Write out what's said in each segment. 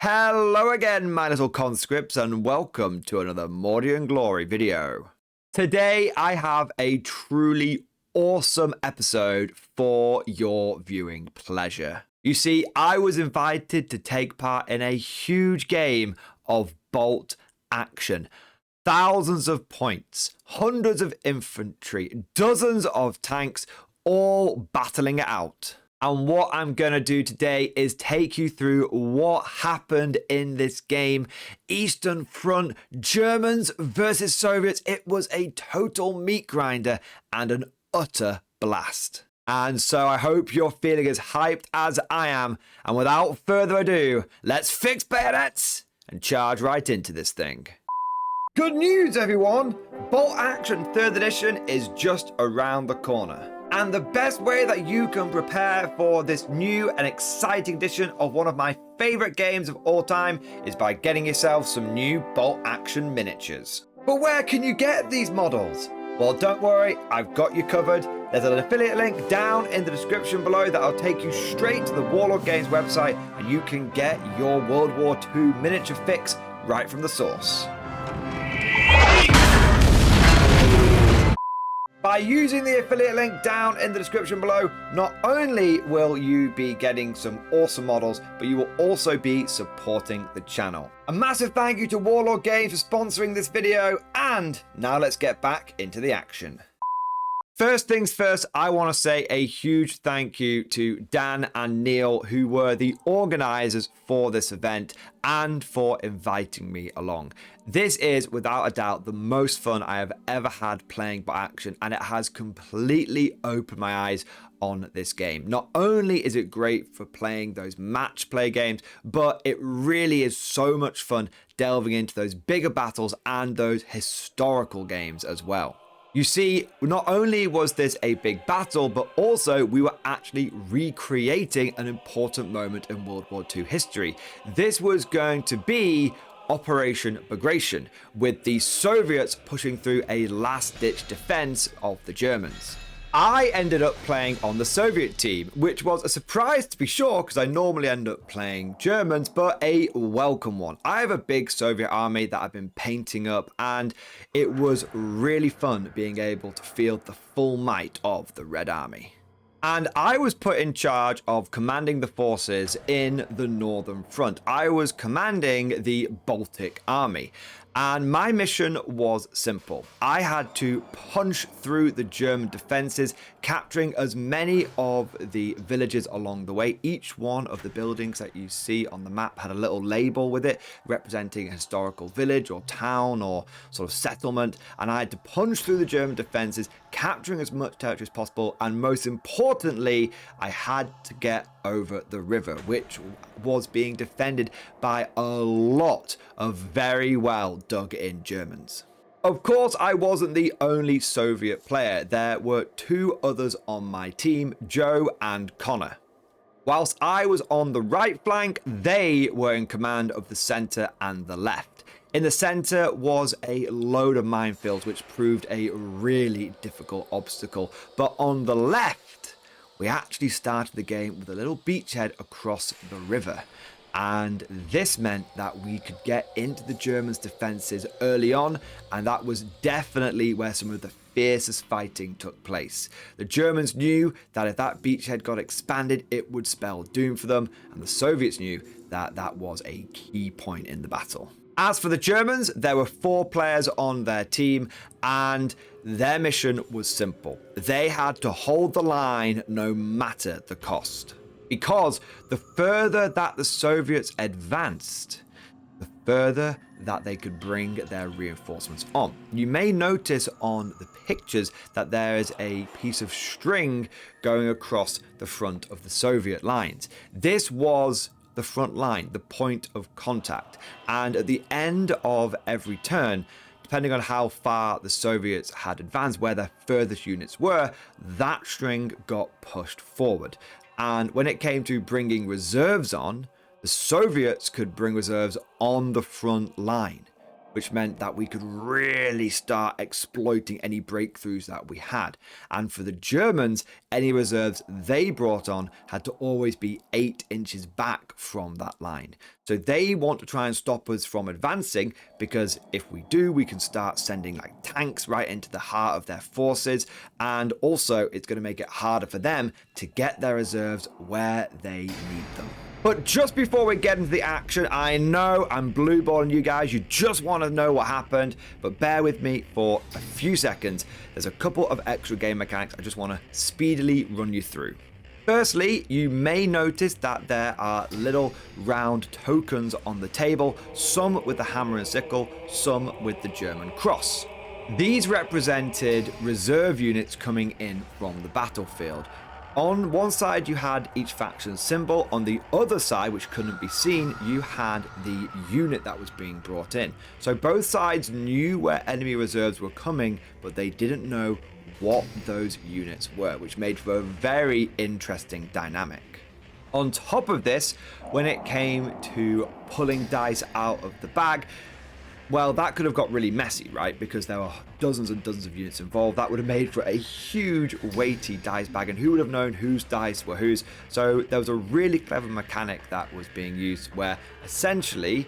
Hello again, my little conscripts, and welcome to another Mordian Glory video. Today, I have a truly awesome episode for your viewing pleasure. You see, I was invited to take part in a huge game of bolt action. Thousands of points, hundreds of infantry, dozens of tanks, all battling it out. And what I'm going to do today is take you through what happened in this game. Eastern Front, Germans versus Soviets. It was a total meat grinder and an utter blast. And so I hope you're feeling as hyped as I am. And without further ado, let's fix bayonets and charge right into this thing. Good news, everyone! Bolt Action 3rd edition is just around the corner. And the best way that you can prepare for this new and exciting edition of one of my favorite games of all time is by getting yourself some new Bolt Action miniatures. But where can you get these models? Well, don't worry, I've got you covered. There's an affiliate link down in the description below that'll take you straight to the Warlord Games website, and you can get your World War II miniature fix right from the source. By using the affiliate link down in the description below, not only will you be getting some awesome models, but you will also be supporting the channel. A massive thank you to Warlord Games for sponsoring this video, and now let's get back into the action. First things first, I want to say a huge thank you to Dan and Neil, who were the organizers for this event and for inviting me along. This is, without a doubt, the most fun I have ever had playing Bolt Action, and it has completely opened my eyes on this game. Not only is it great for playing those match play games, but it really is so much fun delving into those bigger battles and those historical games as well. You see, not only was this a big battle, but also we were actually recreating an important moment in World War II history. This was going to be Operation Bagration, with the Soviets pushing through a last-ditch defense of the Germans. I ended up playing on the Soviet team, which was a surprise to be sure, because I normally end up playing Germans, but a welcome one. I have a big Soviet army that I've been painting up, and it was really fun being able to feel the full might of the Red Army. And I was put in charge of commanding the forces in the Northern Front. I was commanding the Baltic Army. And my mission was simple. I had to punch through the German defenses, capturing as many of the villages along the way. Each one of the buildings that you see on the map had a little label with it, representing a historical village or town or sort of settlement. And I had to punch through the German defenses, capturing as much territory as possible. And most importantly, I had to get over the river, which was being defended by a lot of very well dug in Germans. Of course, I wasn't the only Soviet player. There were two others on my team, Joe and Connor. Whilst I was on the right flank, they were in command of the center and the left. In the center was a load of minefields, which proved a really difficult obstacle. But on the left, we actually started the game with a little beachhead across the river. And this meant that we could get into the Germans' defenses early on, and that was definitely where some of the fiercest fighting took place. The Germans knew that if that beachhead got expanded, it would spell doom for them, and the Soviets knew that that was a key point in the battle. As for the Germans, there were 4 players on their team, and their mission was simple. They had to hold the line no matter the cost. Because the further that the Soviets advanced, the further that they could bring their reinforcements on. You may notice on the pictures that there is a piece of string going across the front of the Soviet lines. This was the front line, the point of contact. And at the end of every turn, depending on how far the Soviets had advanced, where their furthest units were, that string got pushed forward. And when it came to bringing reserves on, the Soviets could bring reserves on the front line. which meant that we could really start exploiting any breakthroughs that we had. And for the Germans, any reserves they brought on had to always be 8 inches back from that line. So they want to try and stop us from advancing, because if we do, we can start sending like tanks right into the heart of their forces, and also it's going to make it harder for them to get their reserves where they need them. But just before we get into the action, I know I'm blueballing you guys. You just want to know what happened, but bear with me for a few seconds. There's a couple of extra game mechanics I just want to speedily run you through. Firstly, you may notice that there are little round tokens on the table, some with the hammer and sickle, some with the German cross. These represented reserve units coming in from the battlefield. On one side, you had each faction's symbol. On the other side, which couldn't be seen, you had the unit that was being brought in. So both sides knew where enemy reserves were coming, but they didn't know what those units were, which made for a very interesting dynamic. On top of this, when it came to pulling dice out of the bag, well, that could have got really messy, right? Because there were dozens and dozens of units involved. That would have made for a huge, weighty dice bag, and who would have known whose dice were whose? So there was a really clever mechanic that was being used where essentially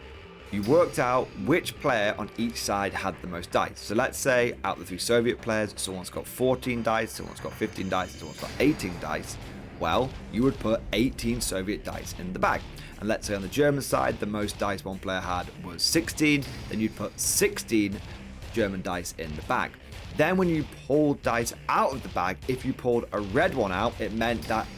you worked out which player on each side had the most dice. So let's say out of the 3 Soviet players, someone's got 14 dice, someone's got 15 dice, and someone's got 18 dice. Well, you would put 18 Soviet dice in the bag. And let's say on the German side, the most dice one player had was 16, then you'd put 16 German dice in the bag. Then when you pulled dice out of the bag, if you pulled a red one out, it meant that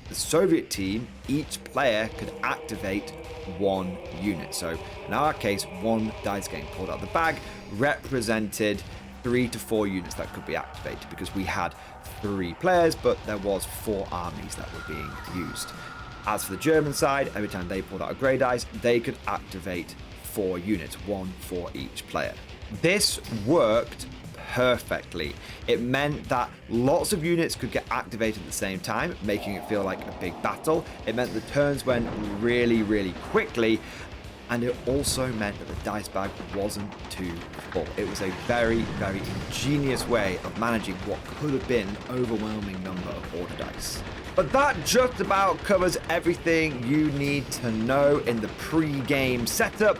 the Soviet team, each player could activate 1 unit. So in our case, 1 dice getting pulled out of the bag represented 3 to 4 units that could be activated, because we had 3 players, but there was 4 armies that were being used. As for the German side, every time they pulled out a grey dice, they could activate 4 units, 1 for each player. This worked perfectly. It meant that lots of units could get activated at the same time, making it feel like a big battle. It meant the turns went really, really quickly, and it also meant that the dice bag wasn't too full. It was a very, very ingenious way of managing what could have been an overwhelming number of order dice. But that just about covers everything you need to know in the pre-game setup.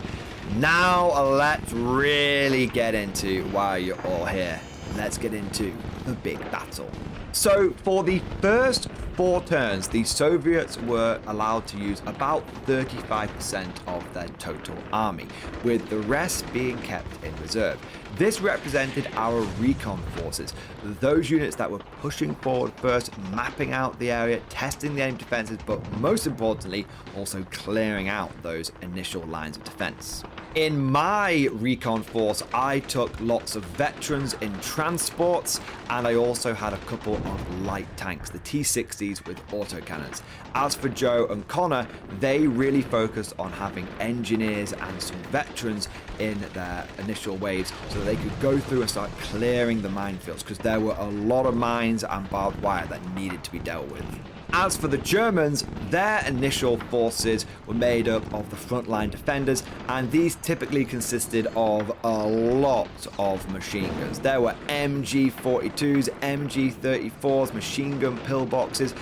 Now let's really get into why you're all here. Let's get into the big battle. So for the first 4 turns, the Soviets were allowed to use about 35% of their total army, with the rest being kept in reserve. This represented our recon forces, those units that were pushing forward first, mapping out the area, testing the enemy defenses, but most importantly, also clearing out those initial lines of defense. In my recon force, I took lots of veterans in transports, and I also had a couple of light tanks, the T-60s with autocannons. As for Joe and Connor, they really focused on having engineers and some veterans in their initial waves so that they could go through and start clearing the minefields, because there were a lot of mines and barbed wire that needed to be dealt with. As for the Germans, their initial forces were made up of the frontline defenders, and these typically consisted of a lot of machine guns. There were MG42s, MG34s, machine gun pillboxes,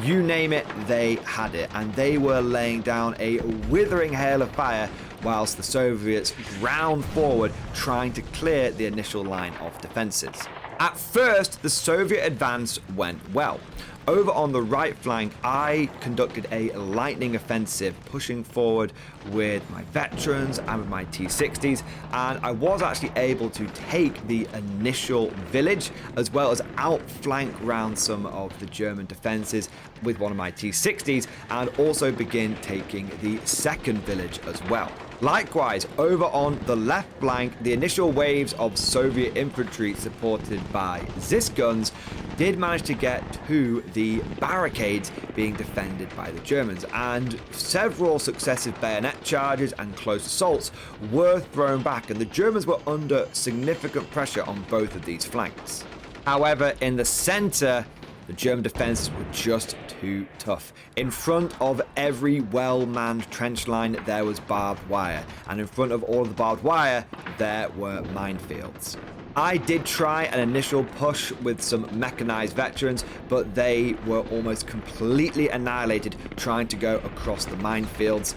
you name it, they had it, and they were laying down a withering hail of fire whilst the Soviets ground forward trying to clear the initial line of defenses. At first, the Soviet advance went well. Over on the right flank, I conducted a lightning offensive, pushing forward with my veterans and with my T-60s, and I was actually able to take the initial village, as well as outflank round some of the German defenses with one of my T-60s, and also begin taking the second village as well. Likewise, over on the left flank, the initial waves of Soviet infantry supported by Zis guns did manage to get to the barricades being defended by the Germans, and several successive bayonet charges and close assaults were thrown back, and the Germans were under significant pressure on both of these flanks. However, in the center, The German defenses were just too tough. In front of every well-manned trench line, there was barbed wire. And in front of all of the barbed wire, there were minefields. I did try an initial push with some mechanized veterans, but they were almost completely annihilated trying to go across the minefields.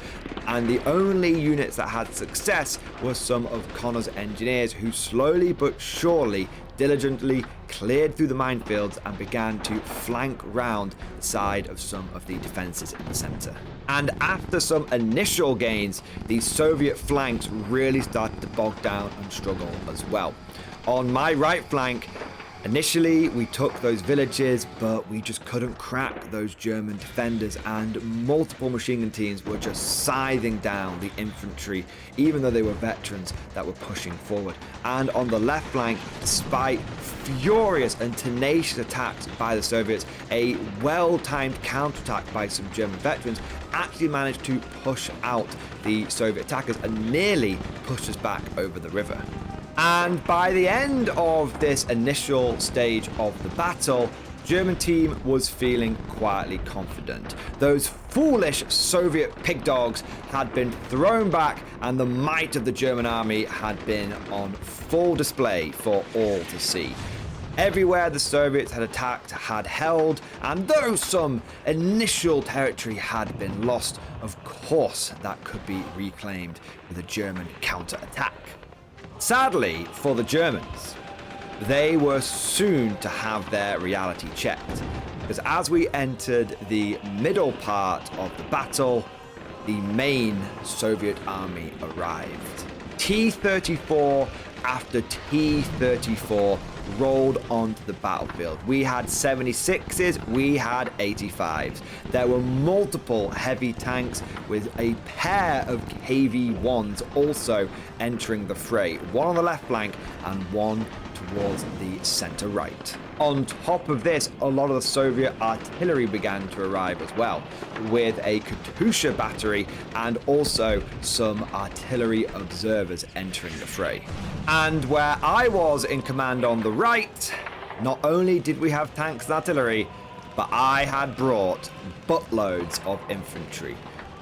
And the only units that had success were some of Connor's engineers, who slowly but surely diligently cleared through the minefields and began to flank round the side of some of the defenses in the center. And after some initial gains, the Soviet flanks really started to bog down and struggle as well. On my right flank, initially we took those villages, but we just couldn't crack those German defenders, and multiple machine gun teams were just scything down the infantry, even though they were veterans that were pushing forward. And on the left flank, despite furious and tenacious attacks by the Soviets, a well-timed counterattack by some German veterans actually managed to push out the Soviet attackers and nearly pushed us back over the river. And by the end of this initial stage of the battle, German team was feeling quietly confident. Those foolish Soviet pig dogs had been thrown back, and the might of the German army had been on full display for all to see. Everywhere the Soviets had attacked had held, and though some initial territory had been lost, of course that could be reclaimed with a German counterattack. Sadly for the Germans, they were soon to have their reality checked, because as we entered the middle part of the battle, the main Soviet army arrived. T-34 after T-34 rolled onto the battlefield. We had 76s, we had 85s. There were multiple heavy tanks with a pair of KV-1s also entering the fray, one on the left flank and one towards the center right. On top of this, a lot of the Soviet artillery began to arrive as well, with a Katyusha battery and also some artillery observers entering the fray. And where I was in command on the right, not only did we have tanks and artillery, but I had brought buttloads of infantry.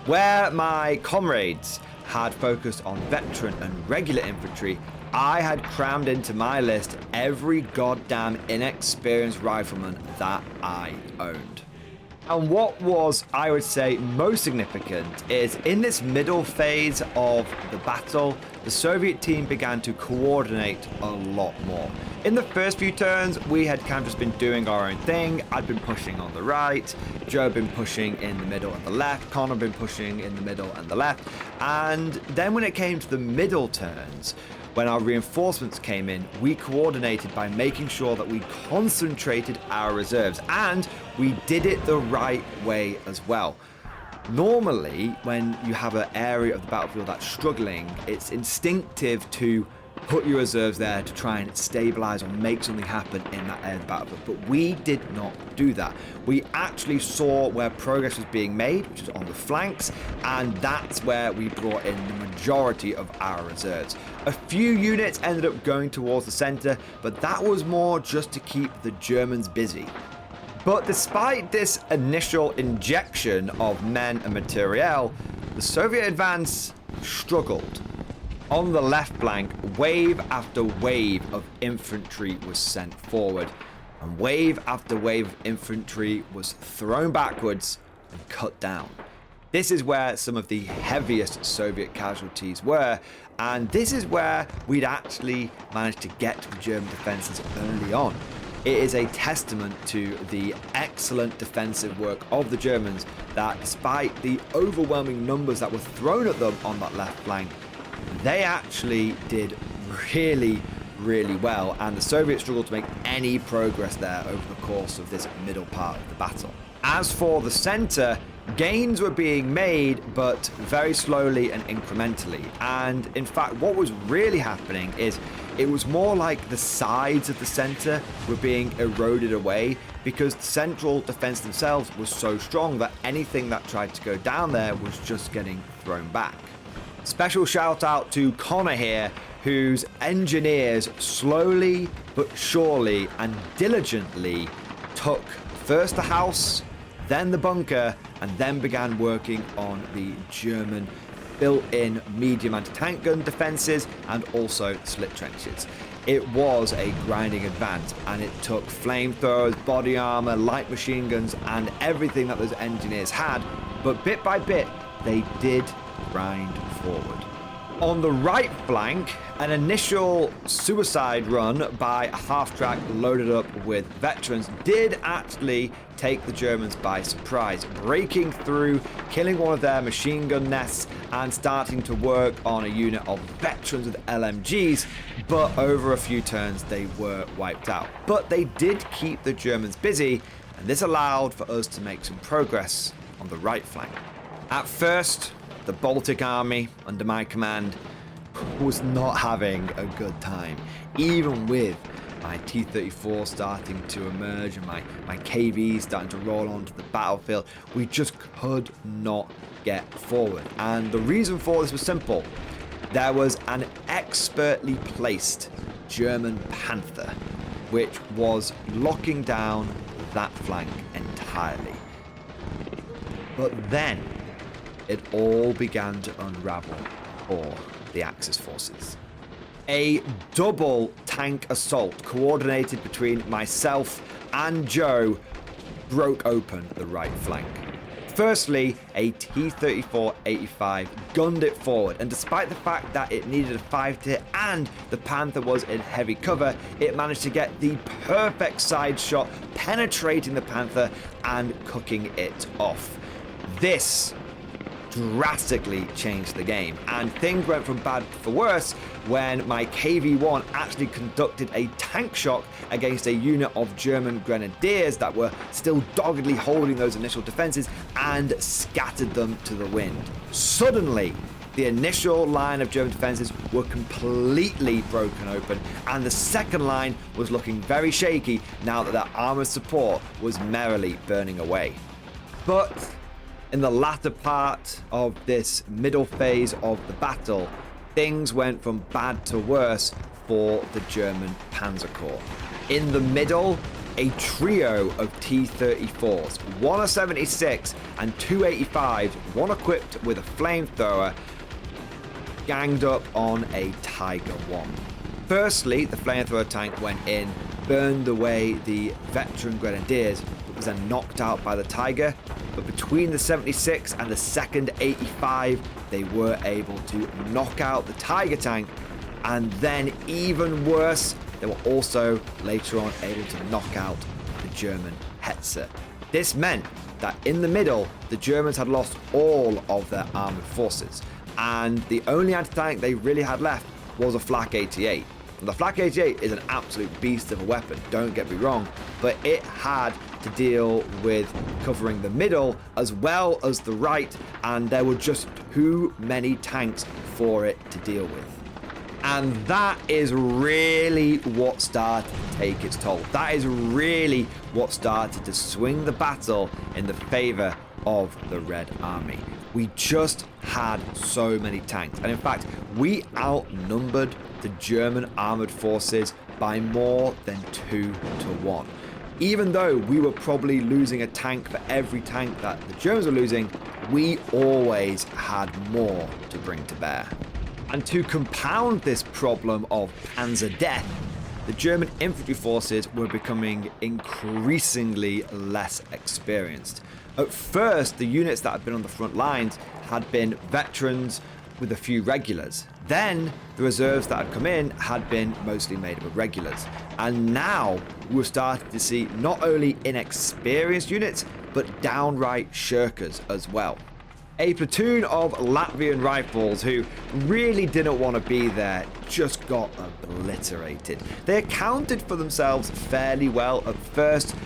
Where my comrades had focused on veteran and regular infantry, I had crammed into my list every goddamn inexperienced rifleman that I owned. And what was, I would say, most significant is in this middle phase of the battle, the Soviet team began to coordinate a lot more. In the first few turns, we had kind of just been doing our own thing. I'd been pushing on the right, Joe had been pushing in the middle and the left, Connor had been pushing in the middle and the left. And then when it came to the middle turns, when our reinforcements came in, we coordinated by making sure that we concentrated our reserves, and we did it the right way as well. Normally, when you have an area of the battlefield that's struggling, it's instinctive to put your reserves there to try and stabilize or make something happen in that area of the battlefield. But we did not do that. We actually saw where progress was being made, which is on the flanks, and that's where we brought in the majority of our reserves. A few units ended up going towards the center, but that was more just to keep the Germans busy. But despite this initial injection of men and materiel, the Soviet advance struggled. On the left flank, wave after wave of infantry was sent forward, and wave after wave of infantry was thrown backwards and cut down. This is where some of the heaviest Soviet casualties were, and this is where we'd actually managed to get to the German defenses early on. It is a testament to the excellent defensive work of the Germans that despite the overwhelming numbers that were thrown at them on that left flank, they actually did really well, and the Soviets struggled to make any progress there over the course of this middle part of the battle. As for the center, gains were being made, but very slowly and incrementally. And in fact, what was really happening is it was more like the sides of the center were being eroded away, because the central defense themselves was so strong that anything that tried to go down there was just getting thrown back. Special shout out to Connor here, whose engineers slowly but surely and diligently took first the house, then the bunker, and then began working on the German built-in medium anti-tank gun defenses and also slit trenches. It was a grinding advance, and it took flamethrowers, body armor, light machine guns, and everything that those engineers had, but bit by bit, they did grind forward. On the right flank, an initial suicide run by a half-track loaded up with veterans did actually take the Germans by surprise, breaking through, killing one of their machine gun nests, and starting to work on a unit of veterans with LMGs, but over a few turns they were wiped out. But they did keep the Germans busy, and this allowed for us to make some progress on the right flank. At first, the Baltic Army, under my command, was not having a good time, even with my T-34 starting to emerge and my KVs starting to roll onto the battlefield. We just could not get forward. And the reason for this was simple. There was an expertly placed German Panther, which was locking down that flank entirely. But then, it all began to unravel for the Axis forces. A double tank assault coordinated between myself and Joe broke open the right flank. Firstly, a T-34-85 gunned it forward, and despite the fact that it needed a 5-tier and the Panther was in heavy cover, it managed to get the perfect side shot, penetrating the Panther and cooking it off. This drastically changed the game, and things went from bad for worse when my KV-1 actually conducted a tank shock against a unit of German grenadiers that were still doggedly holding those initial defenses and scattered them to the wind. Suddenly, the initial line of German defenses were completely broken open, and the second line was looking very shaky now that their armored support was merrily burning away. But in the latter part of this middle phase of the battle, things went from bad to worse for the German Panzer Corps. In the middle, a trio of T-34s, one a 76 and two 85s, one equipped with a flamethrower, ganged up on a Tiger 1. Firstly, the flamethrower tank went in, burned away the veteran grenadiers, but was then knocked out by the Tiger. But between the 76 and the second 85, they were able to knock out the Tiger tank, and then even worse, they were also later on able to knock out the German Hetzer. This meant that in the middle, the Germans had lost all of their armored forces, and the only anti-tank they really had left was a Flak 88. And the Flak 88 is an absolute beast of a weapon, don't get me wrong, but it had to deal with covering the middle as well as the right, and there were just too many tanks for it to deal with. And that is really what started to take its toll. That is really what started to swing the battle in the favor of the Red Army. We just had so many tanks, and in fact, we outnumbered the German armored forces by more than 2-1. Even though we were probably losing a tank for every tank that the Germans were losing, we always had more to bring to bear. And to compound this problem of Panzer death, the German infantry forces were becoming increasingly less experienced. At first, the units that had been on the front lines had been veterans with a few regulars. Then, the reserves that had come in had been mostly made up of regulars. And now, we're starting to see not only inexperienced units, but downright shirkers as well. A platoon of Latvian rifles who really didn't want to be there just got obliterated. They accounted for themselves fairly well at first,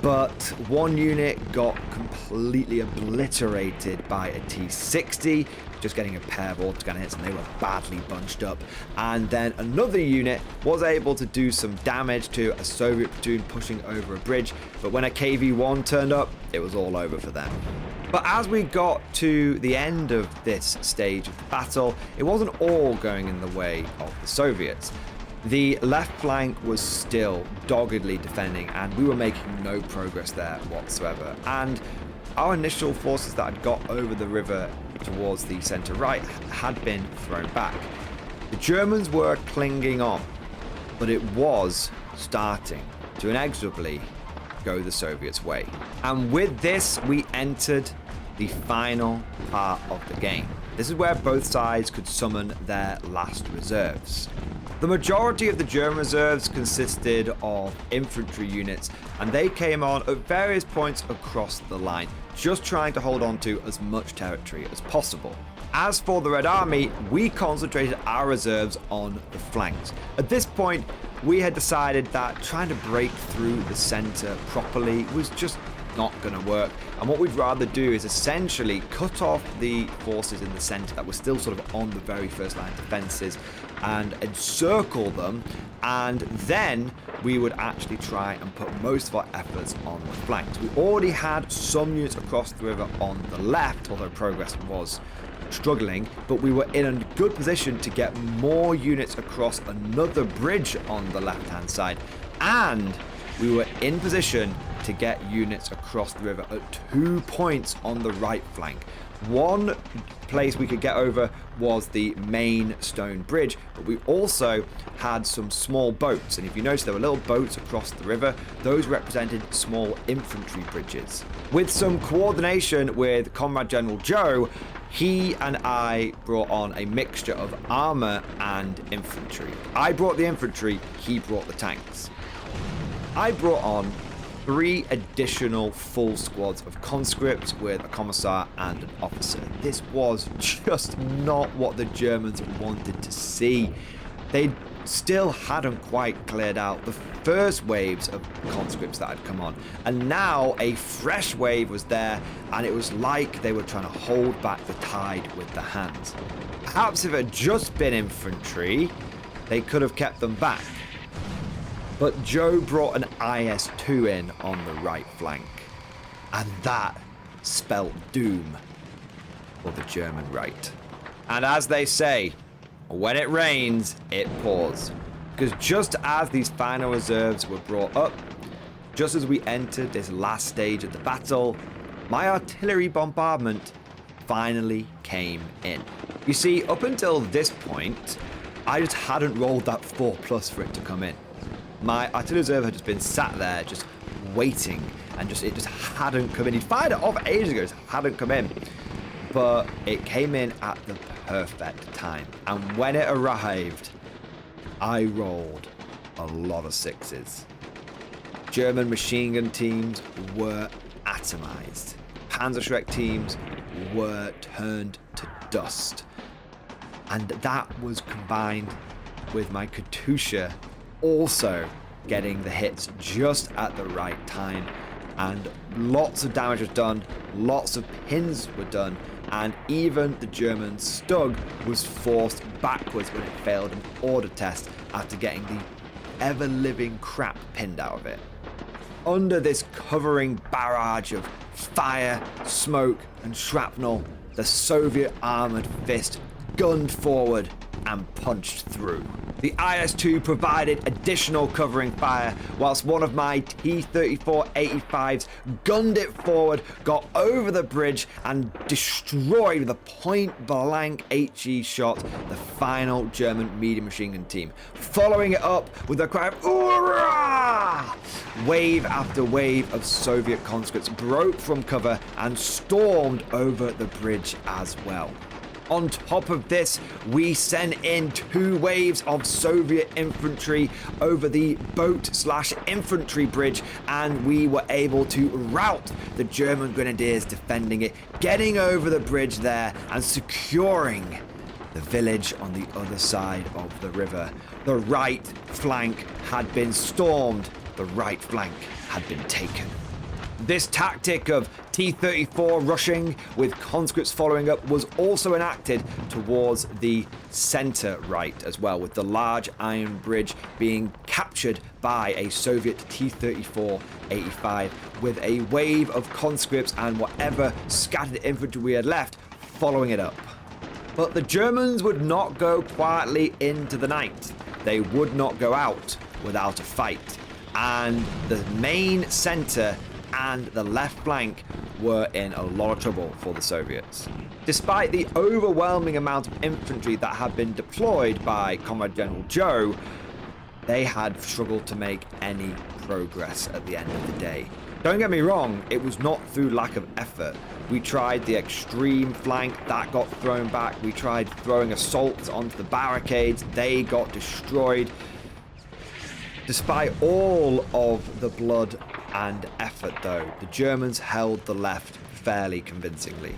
but one unit got completely obliterated by a T-60, just getting a pair of autogun hits, and they were badly bunched up. And then another unit was able to do some damage to a Soviet platoon pushing over a bridge, but when a KV-1 turned up, it was all over for them. But as we got to the end of this stage of the battle, it wasn't all going in the way of the Soviets. The left flank was still doggedly defending, and we were making no progress there whatsoever. And our initial forces that had got over the river towards the center right had been thrown back. The Germans were clinging on, but it was starting to inexorably go the Soviets' way. And with this, we entered the final part of the game. This is where both sides could summon their last reserves. The majority of the German reserves consisted of infantry units, and they came on at various points across the line, just trying to hold on to as much territory as possible. As for the Red Army, we concentrated our reserves on the flanks. At this point, we had decided that trying to break through the center properly was just not going to work, and what we'd rather do is essentially cut off the forces in the center that were still sort of on the very first line of defenses and encircle them, and then we would actually try and put most of our efforts on the flanks. We already had some units across the river on the left, although progress was struggling, but we were in a good position to get more units across another bridge on the left hand side, and we were in position to get units across the river at 2 points on the right flank. One place we could get over was the main stone bridge, but we also had some small boats, and if you notice there were little boats across the river, those represented small infantry bridges. With some coordination with Comrade General Joe, he and I brought on a mixture of armor and infantry. I brought the infantry, he brought the tanks. I brought on 3 additional full squads of conscripts with a commissar and an officer. This was just not what the Germans wanted to see. They still hadn't quite cleared out the first waves of conscripts that had come on, and now a fresh wave was there, and it was like they were trying to hold back the tide with their hands. Perhaps if it had just been infantry, they could have kept them back. But Joe brought an IS-2 in on the right flank, and that spelt doom for the German right. And as they say, when it rains, it pours. Because just as these final reserves were brought up, just as we entered this last stage of the battle, my artillery bombardment finally came in. You see, up until this point, I just hadn't rolled that 4+ for it to come in. My artillery reserve had just been sat there, just waiting, and it just hadn't come in. He'd fired it off ages ago, it just hadn't come in. But it came in at the perfect time. And when it arrived, I rolled a lot of 6s. German machine gun teams were atomized. Panzerschreck teams were turned to dust. And that was combined with my Katusha also getting the hits just at the right time, and lots of damage was done, lots of pins were done, and even the German Stug was forced backwards when it failed an order test after getting the ever-living crap pinned out of it. Under this covering barrage of fire, smoke, and shrapnel, the Soviet armored fist gunned forward and punched through. The IS-2 provided additional covering fire, whilst one of my T-34-85s gunned it forward, got over the bridge, and destroyed with a point-blank HE shot the final German medium machine gun team. Following it up with a cry of "Hurrah!" Wave after wave of Soviet conscripts broke from cover and stormed over the bridge as well. On top of this, we sent in 2 waves of Soviet infantry over the boat/infantry bridge, and we were able to rout the German grenadiers defending it, getting over the bridge there and securing the village on the other side of the river. The right flank had been stormed, the right flank had been taken. This tactic of T-34 rushing with conscripts following up was also enacted towards the center right as well, with the large iron bridge being captured by a Soviet T-34-85 with a wave of conscripts and whatever scattered infantry we had left following it up. But the Germans would not go quietly into the night. they would not go out without a fight. And the main center and the left flank were in a lot of trouble for the Soviets. Despite the overwhelming amount of infantry that had been deployed by Comrade General Joe, they had struggled to make any progress at the end of the day. Don't get me wrong, it was not through lack of effort. We tried the extreme flank, that got thrown back. We tried throwing assaults onto the barricades, they got destroyed. Despite all of the blood and effort though, the Germans held the left fairly convincingly.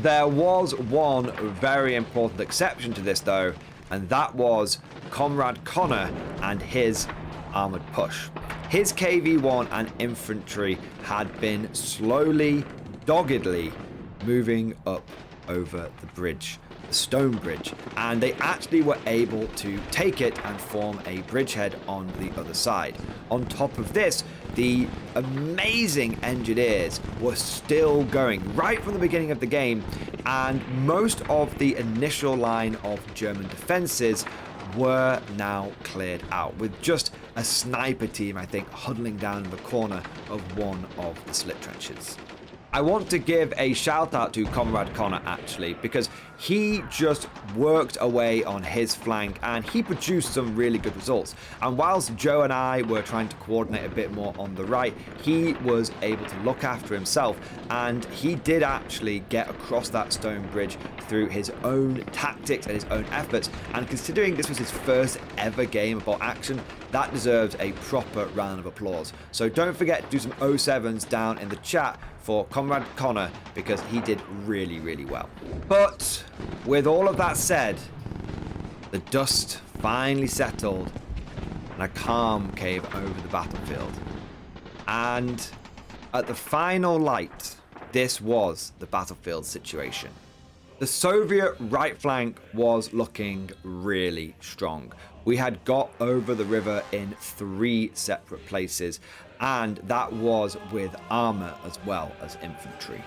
There was one very important exception to this though, and that was Comrade Connor and his armored push. His KV-1 and infantry had been slowly, doggedly moving up over the bridge, the stone bridge, and they actually were able to take it and form a bridgehead on the other side. On top of this, the amazing engineers were still going right from the beginning of the game, and most of the initial line of German defenses were now cleared out, with just a sniper team, I think, huddling down in the corner of one of the slit trenches. I want to give a shout out to Comrade Connor actually, because he just worked away on his flank and he produced some really good results. And whilst Joe and I were trying to coordinate a bit more on the right, he was able to look after himself, and he did actually get across that stone bridge through his own tactics and his own efforts. And considering this was his first ever game of bolt action, that deserves a proper round of applause. So don't forget to do some 07s down in the chat for Comrade Connor, because he did really, really well. But with all of that said, the dust finally settled and a calm came over the battlefield. And at the final light, this was the battlefield situation. The Soviet right flank was looking really strong. We had got over the river in 3 separate places, and that was with armor as well as infantry.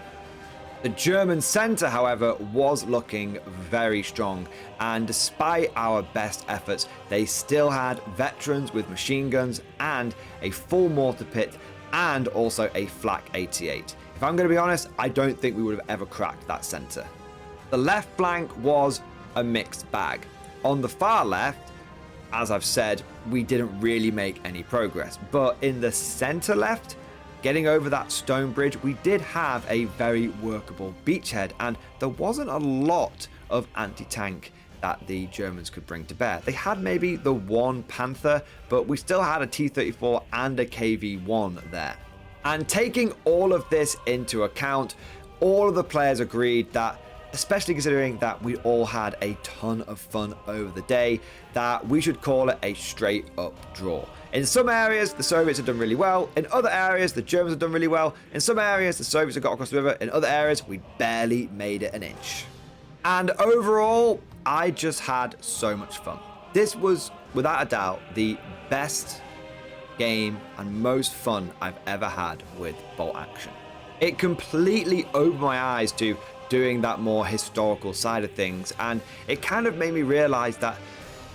The German center, however, was looking very strong, and despite our best efforts, they still had veterans with machine guns and a full mortar pit and also a flak 88. If I'm going to be honest, I don't think we would have ever cracked that center. The left flank was a mixed bag. On the far left, as I've said, we didn't really make any progress. But in the center left, getting over that stone bridge, we did have a very workable beachhead, and there wasn't a lot of anti-tank that the Germans could bring to bear. They had maybe the one Panther, but we still had a T-34 and a KV-1 there. And taking all of this into account, all of the players agreed that, especially considering that we all had a ton of fun over the day, that we should call it a straight up draw. In some areas, the Soviets have done really well. In other areas, the Germans have done really well. In some areas, the Soviets have got across the river. In other areas, we barely made it an inch. And overall, I just had so much fun. This was, without a doubt, the best game and most fun I've ever had with bolt action. It completely opened my eyes to doing that more historical side of things, and it kind of made me realize that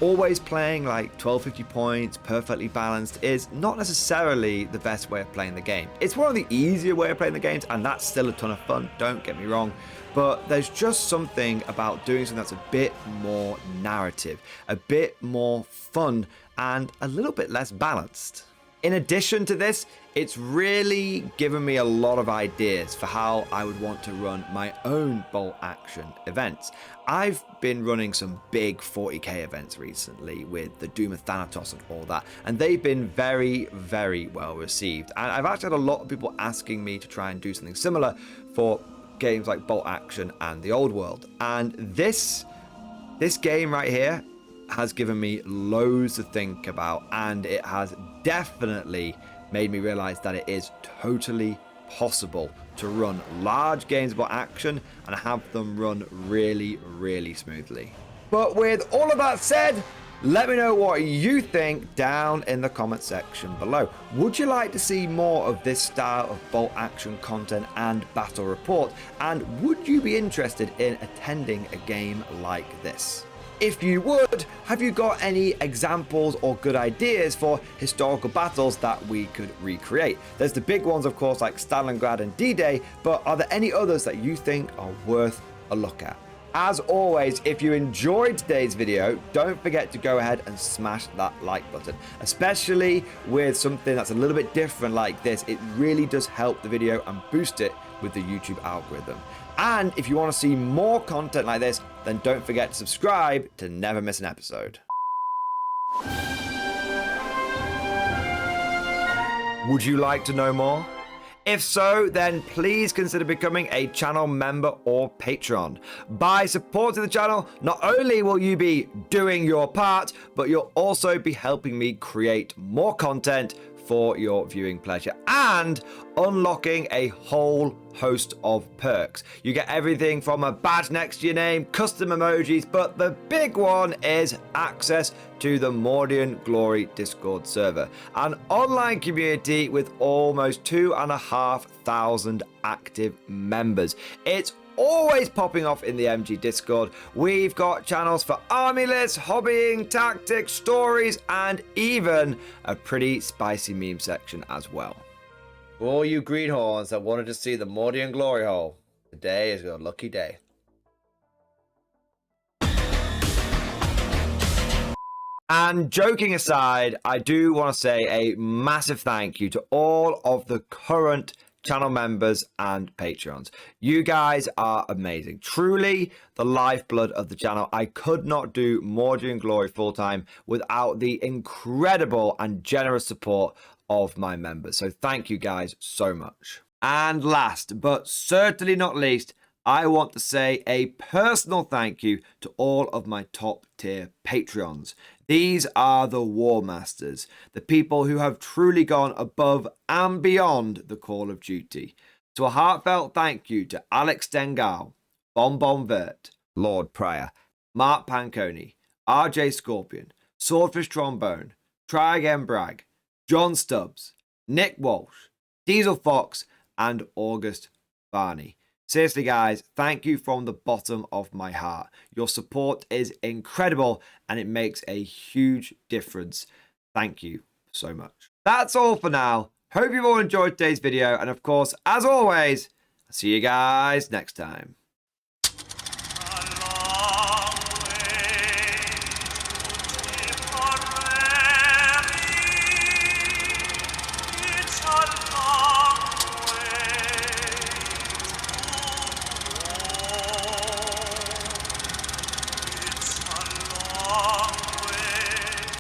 always playing like 1250 points perfectly balanced is not necessarily the best way of playing the game. It's one of the easier way of playing the games, and that's still a ton of fun, don't get me wrong, but there's just something about doing something that's a bit more narrative, a bit more fun, and a little bit less balanced. In addition to this, it's really given me a lot of ideas for how I would want to run my own bolt action events. I've been running some big 40k events recently with the Doom of Thanatos and all that, and they've been very, very well received. And I've actually had a lot of people asking me to try and do something similar for games like bolt action and the old world. And this game right here has given me loads to think about, and it has definitely made me realize that it is totally possible to run large games of action and have them run really, really smoothly. But with all of that said, let me know what you think down in the comment section below. Would you like to see more of this style of bolt action content and battle report? And would you be interested in attending a game like this? if you would, have you got any examples or good ideas for historical battles that we could recreate? There's the big ones, of course, like Stalingrad and D-Day, but are there any others that you think are worth a look at? As always, if you enjoyed today's video, don't forget to go ahead and smash that like button, especially with something that's a little bit different like this. It really does help the video and boost it with the YouTube algorithm. And if you want to see more content like this, then don't forget to subscribe to never miss an episode. Would you like to know more? If so, then please consider becoming a channel member or patron. By supporting the channel, not only will you be doing your part, but you'll also be helping me create more content for your viewing pleasure and unlocking a whole host of perks. You get everything from a badge next to your name, custom emojis, but the big one is access to the Mordian Glory Discord server, an online community with almost 2,500 active members. It's always popping off in the MG Discord. We've got channels for army lists, hobbying, tactics, stories, and even a pretty spicy meme section as well. For all you greenhorns that wanted to see the Mordian glory hole, today is your lucky day. And joking aside, I do want to say a massive thank you to all of the current channel members and patrons. You guys are amazing. Truly the lifeblood of the channel. I could not do Mordian Glory full time without the incredible and generous support of my members. So thank you guys so much. And last but certainly not least, I want to say a personal thank you to all of my top tier Patreons. These are the War Masters, the people who have truly gone above and beyond the call of duty. So a heartfelt thank you to Alex Dengal, Bon Vert, Lord Pryor, Mark Panconi, RJ Scorpion, Swordfish Trombone, Try Again Bragg, John Stubbs, Nick Walsh, Diesel Fox, and August Barney. Seriously, guys, thank you from the bottom of my heart. Your support is incredible and it makes a huge difference. Thank you so much. That's all for now. Hope you've all enjoyed today's video. And of course, as always, I'll see you guys next time.